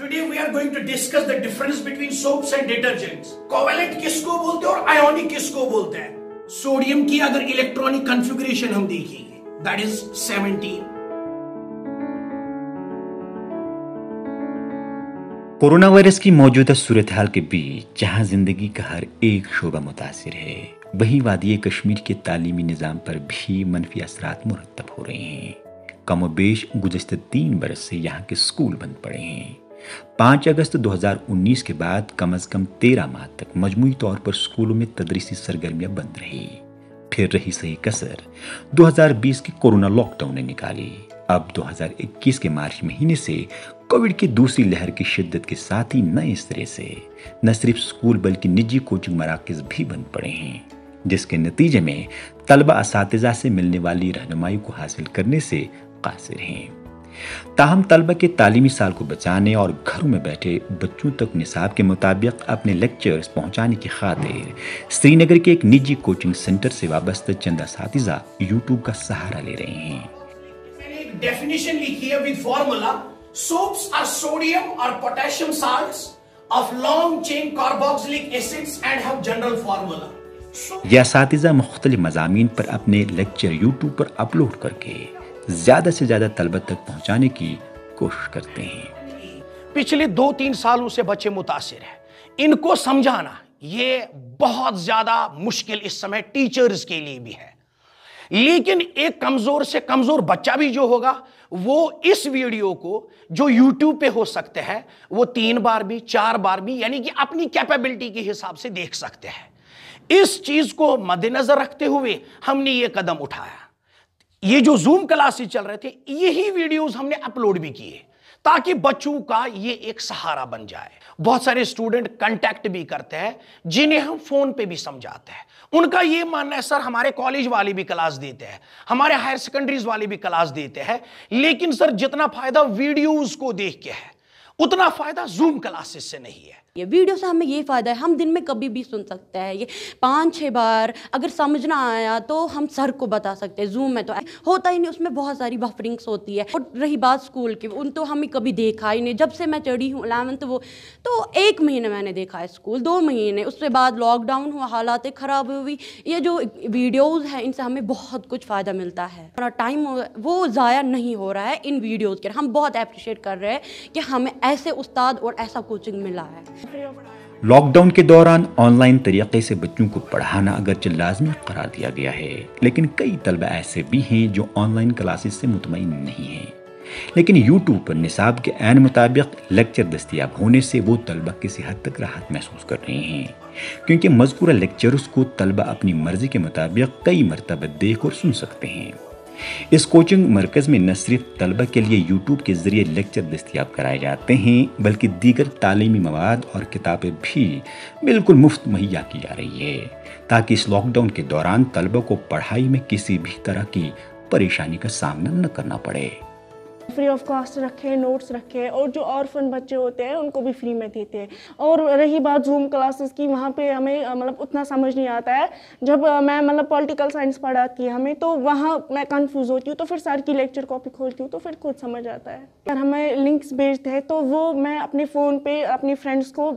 Today we are going to discuss the difference between soaps and detergents. Covalent किसको बोलते हैं और ionic किसको बोलते हैं? सोडियम की अगर इलेक्ट्रॉनिक कॉन्फ़िगरेशन हम देखेंगे, that is 17. कोरोना वायरस की मौजूदा सूरत हाल के बीच जहां जिंदगी का हर एक शोबा मुतासिर है, वहीं वादी कश्मीर के तालीमी निज़ाम पर भी मनफी असरात मुरतब हो रहे हैं। कमोबेश गुज़श्ता 3 बरस से यहाँ के स्कूल बंद पड़े हैं। 5 अगस्त 2019 के बाद कम अज़ कम 13 माह तक मजमूई तौर पर स्कूलों में तदरीसी सरगर्मियां बंद रही। फिर रही सही कसर 2020 के कोरोना लॉकडाउन ने निकाली। अब 2021 के मार्च महीने से कोविड की दूसरी लहर की शिद्दत के साथ ही नए सिरे से न सिर्फ स्कूल बल्कि निजी कोचिंग मराकज़ भी बंद पड़े हैं, जिसके नतीजे में तलबा असातिज़ा से मिलने वाली रहनुमाई को हासिल करने से कासिर हैं। ताहम तलबा के तालीमी साल को बचाने और घरों में बैठे बच्चों तक निसाब के मुताबिक अपने लेक्चर्स पहुंचाने की खातिर श्रीनगर के एक निजी कोचिंग सेंटर से वाबस्ता चंद असातिज़ा यूट्यूब का सहारा ले रहे हैं। मैंने एक डेफिनेशन लिखी है with formula. Soaps are sodium और potassium salts of long chain carboxylic acids and have general formula. यह असातिज़ा मुख्तलिफ मज़ामीन पर अपने लेक्चर यूट्यूब पर अपलोड करके ज्यादा से ज्यादा तलबा तक पहुंचाने की कोशिश करते हैं। पिछले 2-3 सालों से बच्चे मुतासिर हैं। इनको समझाना ये बहुत ज्यादा मुश्किल इस समय टीचर्स के लिए भी है। लेकिन एक कमजोर से कमजोर बच्चा भी जो होगा वो इस वीडियो को जो YouTube पे हो सकते हैं वो 3 बार भी 4 बार भी यानी कि अपनी कैपेबिलिटी के हिसाब से देख सकते हैं। इस चीज को मद्देनजर रखते हुए हमने ये कदम उठाया। ये जो जूम क्लासेस चल रहे थे यही वीडियोस हमने अपलोड भी किए ताकि बच्चों का ये एक सहारा बन जाए। बहुत सारे स्टूडेंट कांटेक्ट भी करते हैं जिन्हें हम फोन पे भी समझाते हैं। उनका ये मानना है सर हमारे कॉलेज वाले भी क्लास देते हैं, हमारे हायर सेकेंडरीज वाले भी क्लास देते हैं, लेकिन सर जितना फायदा वीडियोस को देख के है उतना फायदा जूम क्लासेस से नहीं है। ये वीडियो से हमें ये फ़ायदा है, हम दिन में कभी भी सुन सकते हैं। ये 5-6 बार अगर समझ ना आया तो हम सर को बता सकते हैं। जूम में तो होता ही नहीं, उसमें बहुत सारी बफरिंग्स होती है। और रही बात स्कूल की, उन तो हमें कभी देखा ही नहीं। जब से मैं चढ़ी हूँ 11th वो तो 1 महीने मैंने देखा है स्कूल, 2 महीने, उसके बाद लॉकडाउन हुआ, हालात ख़राब हुई। ये जो वीडियोज़ हैं इनसे हमें बहुत कुछ फ़ायदा मिलता है। हमारा टाइम वो ज़ाया नहीं हो रहा है इन वीडियोज़ के। हम बहुत अप्रिशिएट कर रहे हैं कि हमें ऐसे उस्ताद और ऐसा कोचिंग मिला है। लॉकडाउन के दौरान ऑनलाइन तरीके से बच्चों को पढ़ाना अगरचे लाजमी करार दिया गया है, लेकिन कई तलबा ऐसे भी हैं जो ऑनलाइन क्लासेस से मुतमईन नहीं हैं। लेकिन यूट्यूब पर निसाब के ऐन मुताबिक लेक्चर दस्तयाब होने से वो तलबा किसी हद तक राहत महसूस कर रहे हैं, क्योंकि मज़कूरा लेक्चर्स को तलबा अपनी मर्जी के मुताबिक कई मरतबा देख और सुन सकते हैं। इस कोचिंग मरकज़ में न सिर्फ तलबा के लिए यूट्यूब के ज़रिए लेक्चर दस्तयाब कराए जाते हैं बल्कि दीगर तालीमी मवाद और किताबें भी बिल्कुल मुफ्त मुहैया की जा रही है, ताकि इस लॉकडाउन के दौरान तलबा को पढ़ाई में किसी भी तरह की परेशानी का सामना न करना पड़े। फ्री ऑफ कॉस्ट रखे, नोट्स रखे, और जो ऑर्फन बच्चे होते हैं उनको भी फ्री में देते हैं। और रही बात जूम क्लासेस की, वहाँ पे हमें मतलब उतना समझ नहीं आता है। जब मैं मतलब पॉलिटिकल साइंस पढ़ाती है हमें, तो वहाँ मैं कंफ्यूज होती हूँ, तो फिर सर की लेक्चर कॉपी खोलती हूँ तो फिर खुद समझ आता है। अगर हमें लिंक्स भेजते हैं तो वो मैं अपने फ़ोन पे अपनी फ्रेंड्स को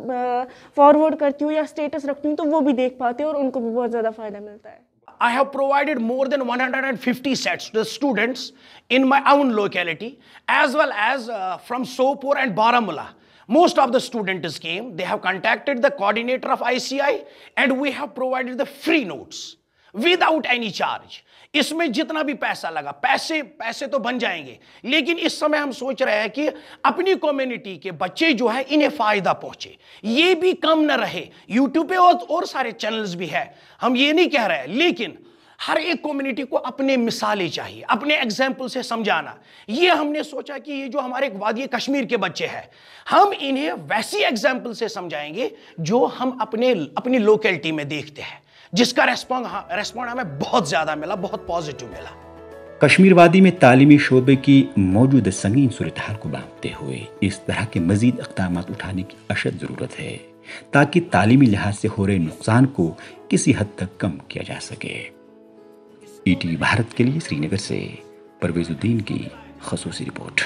फॉरवर्ड करती हूँ या स्टेटस रखती हूँ, तो वो भी देख पाते हैं और उनको भी बहुत ज़्यादा फ़ायदा मिलता है। I have provided more than 150 sets to the students in my own locality as well as from Sopore and Baramulla. Most of the students came. They have contacted the coordinator of ICI and we have provided the free notes without any charge. इसमें जितना भी पैसा लगा, पैसे तो बन जाएंगे, लेकिन इस समय हम सोच रहे हैं कि अपनी कम्युनिटी के बच्चे जो है इन्हें फायदा पहुंचे, ये भी कम न रहे। यूट्यूब पे और सारे चैनल्स भी है, हम ये नहीं कह रहे हैं, लेकिन हर एक कम्युनिटी को अपने मिसालें चाहिए, अपने एग्जाम्पल से समझाना। ये हमने सोचा कि ये जो हमारे वादी कश्मीर के बच्चे हैं हम इन्हें वैसी एग्जाम्पल से समझाएंगे जो हम अपनी लोकेलिटी में देखते हैं, जिसका रेस्पॉन्ड हमें बहुत ज्यादा मिला, बहुत पॉजिटिव मिला। कश्मीर वादी में तालीमी शोबे की मौजूदा संगीन सूरत हाल को भांपते हुए इस तरह के मजीद इक़दाम उठाने की अशद ज़रूरत है, ताकि तालीमी लिहाज से हो रहे नुकसान को किसी हद तक कम किया जा सके। ETV भारत के लिए श्रीनगर से परवेज़ुद्दीन की ख़ुसूसी रिपोर्ट।